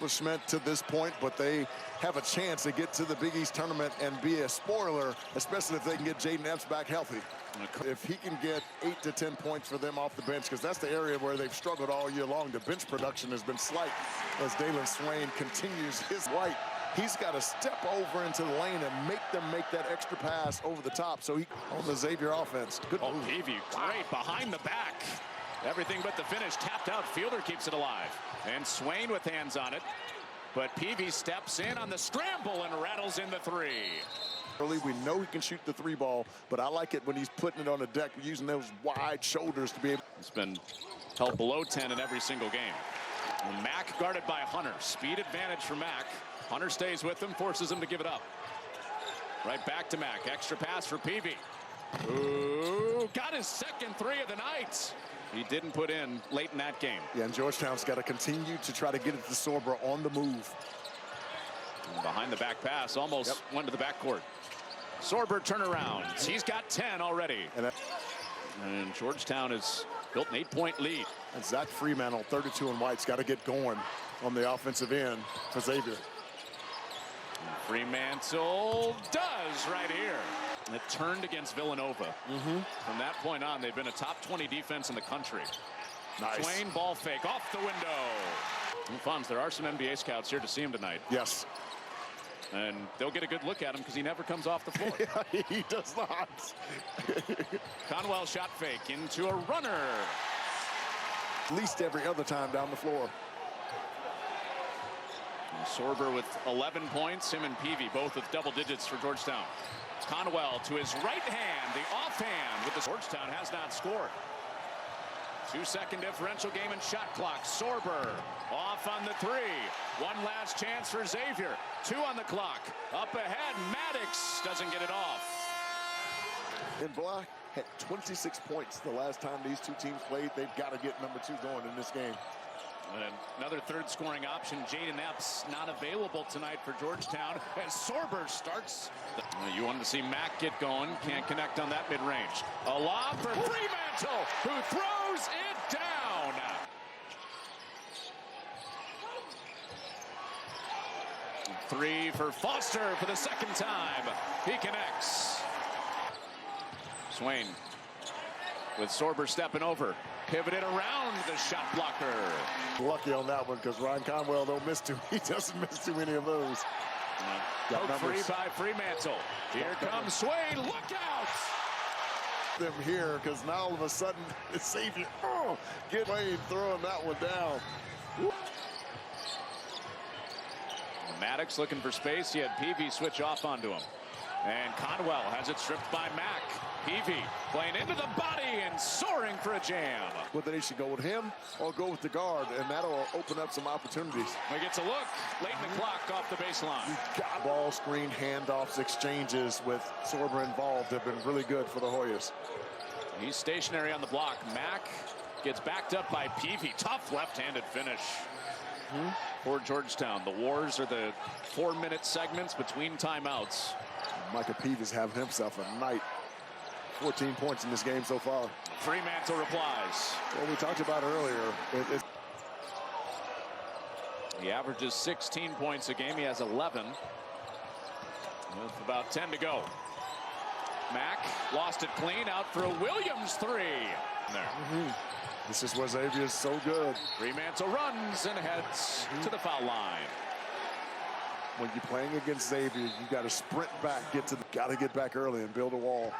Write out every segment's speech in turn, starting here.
accomplishment to this point, but they have a chance to get to the Big East tournament and be a spoiler, especially if they can get Jaden Epps back healthy. If he can get 8 to 10 points for them off the bench, because that's the area where they've struggled all year long. The bench production has been slight as Dalen Swain continues his white. He's got to step over into the lane and make them make that extra pass over the top. So he on the Xavier offense. Good move. Peavy, great behind the back. Everything but the finish. Tapped out. Fielder keeps it alive. And Swain with hands on it. But Peavy steps in on the scramble and rattles in the three. Early, we know he can shoot the three ball, but I like it when he's putting it on the deck, using those wide shoulders to be able. It's been held below 10 in every single game. And Mack guarded by Hunter. Speed advantage for Mack. Hunter stays with him, forces him to give it up. Right back to Mack. Extra pass for Peavy. Ooh, got his second three of the night. He didn't put in late in that game. Yeah, and Georgetown's got to continue to try to get it to Sorber on the move. And behind the back pass, almost went to the backcourt. Sorber turnarounds. He's got 10 already. And Georgetown has built an 8-point lead. And Zach Fremantle, 32 and white's got to get going on the offensive end for Xavier. Fremantle does right here. And it turned against Villanova. From that point on, they've been a top 20 defense in the country. Nice. Swain ball fake off the window. And Fonz, there are some NBA scouts here to see him tonight. Yes. And they'll get a good look at him because he never comes off the floor. Yeah, he does not. Conwell shot fake into a runner. At least every other time down the floor. And Sorber with 11 points. Him and Peavy both with double digits for Georgetown. Conwell to his right hand, the offhand with the Georgetown has not scored. 2-second differential game and shot clock. Sorber off on the three. One last chance for Xavier. 2 on the clock. Up ahead, Maddox doesn't get it off. And Black had 26 points the last time these two teams played. They've got to get number 2 going in this game. And another third scoring option. Jaden Epps not available tonight for Georgetown as Sorber starts. You wanted to see Mack get going. Can't connect on that mid-range. A lob for Fremantle, who throws it down. Three for Foster for the second time. He connects. Swain with Sorber stepping over. Pivoted around the shot blocker. Lucky on that one because Ryan Conwell don't miss too. He doesn't miss too many of those. Poke free by Fremantle. Here comes Swain. Look out! Them here because now all of a sudden it's Xavier. Oh, get Wayne throwing that one down. Maddox looking for space. He had Peavy switch off onto him. And Conwell has it stripped by Mack. Peavy playing into the body and soaring for a jam. Whether they should go with him or go with the guard, and that'll open up some opportunities. He gets a look late in the clock off the baseline. Ball screen, handoffs, exchanges with Sorber involved have been really good for the Hoyas. He's stationary on the block. Mack gets backed up by Peavy. Tough left-handed finish for Georgetown. The wars are the 4-minute segments between timeouts. Micah Peavy's having himself a night. 14 points in this game so far. Fremantle replies. Well, we talked about earlier. He averages 16 points a game. He has 11. With about 10 to go. Mack lost it clean. Out for a Williams three. There. This is where Xavier is so good. Fremantle runs and heads to the foul line. When you're playing against Xavier, you got to sprint back, got to get back early and build a wall.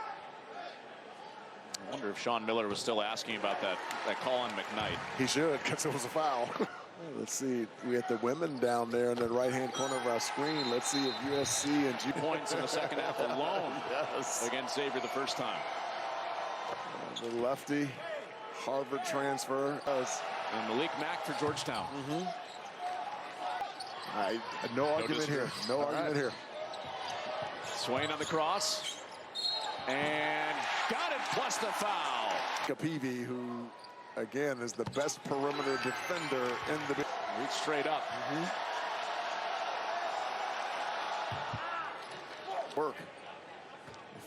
I wonder if Sean Miller was still asking about that call on McKnight. He should, because it was a foul. Let's see. We had the women down there in the right-hand corner of our screen. Let's see if USC and G points in the second half alone against Xavier the first time. The lefty, Harvard transfer. And Malik Mack for Georgetown. No argument here. No argument here. Swain on the cross. And got it, plus the foul. Peavy, who, again, is the best perimeter defender in the... Reach straight up. Work.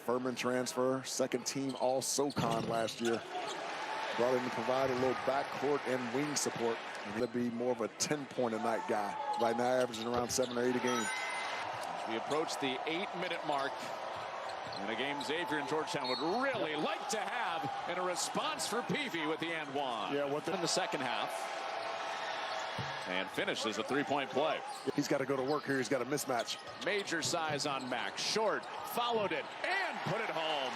Furman transfer, second team All-SoCon last year. Brought in to provide a little backcourt and wing support. He'll be more of a 10-point-a-night guy. Right now, averaging around 7 or 8 a game. As we approach the 8-minute mark in a game Xavier and Georgetown would really like to have, and a response for Peavy with the and one. Yeah, what in the second half. And finishes a three-point play. He's got to go to work here. He's got a mismatch. Major size on Mac. Short, followed it, and put it home.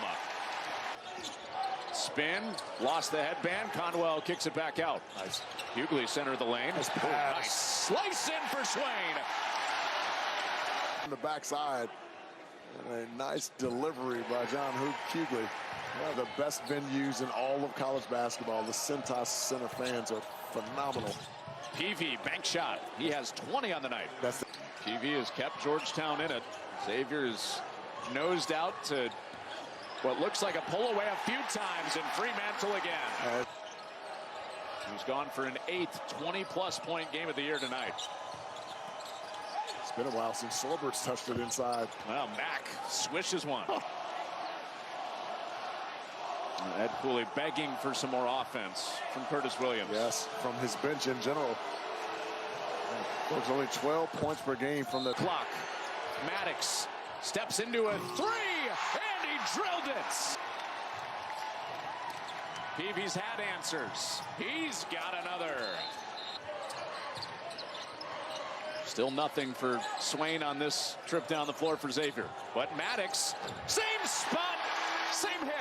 Spin, lost the headband. Conwell kicks it back out. Nice. Hughley center of the lane. Nice slice in for Swain. On the backside. And a nice delivery by John Hughley. One of the best venues in all of college basketball. The Cintas Center fans are phenomenal. Peavy, bank shot. He has 20 on the night. Peavy has kept Georgetown in it. Xavier's nosed out to what looks like a pull away a few times, and Fremantle again. He's gone for an 8th 20-plus point game of the year tonight. It's been a while since Sorbert's touched it inside. Well, Mac swishes one. Ed Cooley begging for some more offense from Curtis Williams. Yes, from his bench in general. There's only 12 points per game from the clock. Maddox steps into a three, and he drilled it. Peavy's had answers. He's got another. Still nothing for Swain on this trip down the floor for Xavier. But Maddox, same spot, same hit.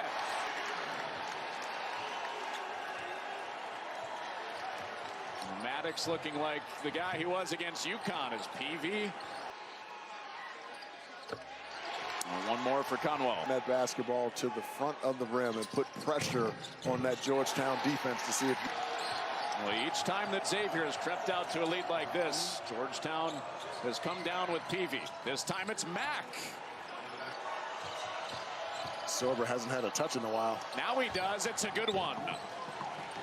Maddox looking like the guy he was against UConn as Peavy. One more for Conwell. That basketball to the front of the rim and put pressure on that Georgetown defense to see if... Well, each time that Xavier has crept out to a lead like this, Georgetown has come down with Peavy. This time it's Mac. Sorber hasn't had a touch in a while. Now he does. It's a good one.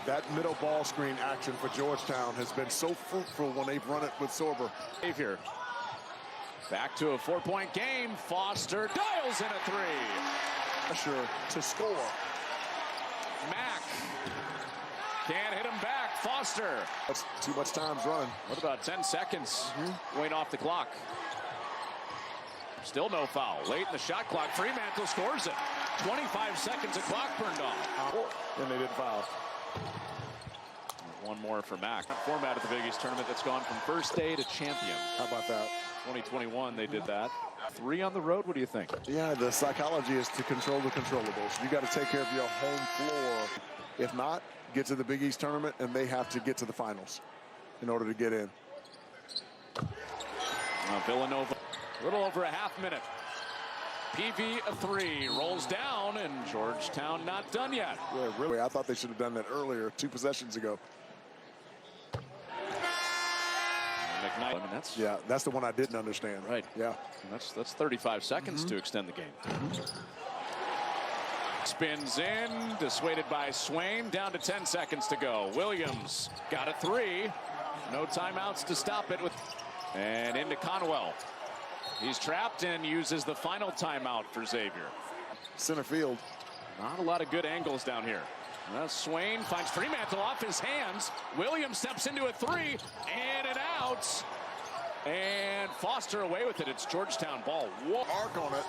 That middle ball screen action for Georgetown has been so fruitful when they've run it with Sorber. Xavier back to a 4-point game. Foster dials in a three. Pressure to score. Mac can't hit him back. Foster. That's too much time's running. What about 10 seconds? Going off the clock. Still no foul. Late in the shot clock. Fremantle scores it. 25 seconds of clock burned off. And they didn't foul. One more for Mac. Format of the Big East tournament that's gone from first day to champion. How about that? 2021 they did that. 3 on the road. What do you think? Yeah, the psychology is to control the controllables. You got to take care of your home floor. If not, get to the Big East tournament, and they have to get to the finals in order to get in. Villanova, a little over a half minute. Peavy a three, rolls down, and Georgetown not done yet. Yeah, really, I thought they should have done that earlier, 2 possessions ago. McKnight, I mean, that's the one I didn't understand. Right. Yeah. That's 35 seconds to extend the game. Spins in, dissuaded by Swain. Down to 10 seconds to go. Williams got a three. No timeouts to stop it. And into Conwell. He's trapped and uses the final timeout for Xavier. Center field. Not a lot of good angles down here. Swain finds Fremantle off his hands. Williams steps into a three, in and out. And Foster away with it. It's Georgetown ball. Whoa. Arc on it,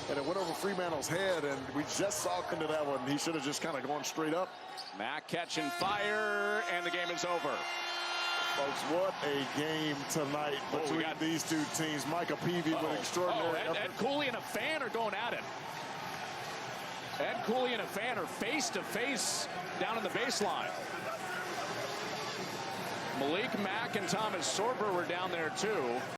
and it went over Fremantle's head, and we just saw into that one. He should have just kind of gone straight up. Mac catching fire, and the game is over. Folks, what a game tonight between these two teams. Micah Peavy with extraordinary effort. Ed Cooley and a fan are going at it. Ed Cooley and a fan are face to face down in the baseline. Malik Mack and Thomas Sorber were down there too.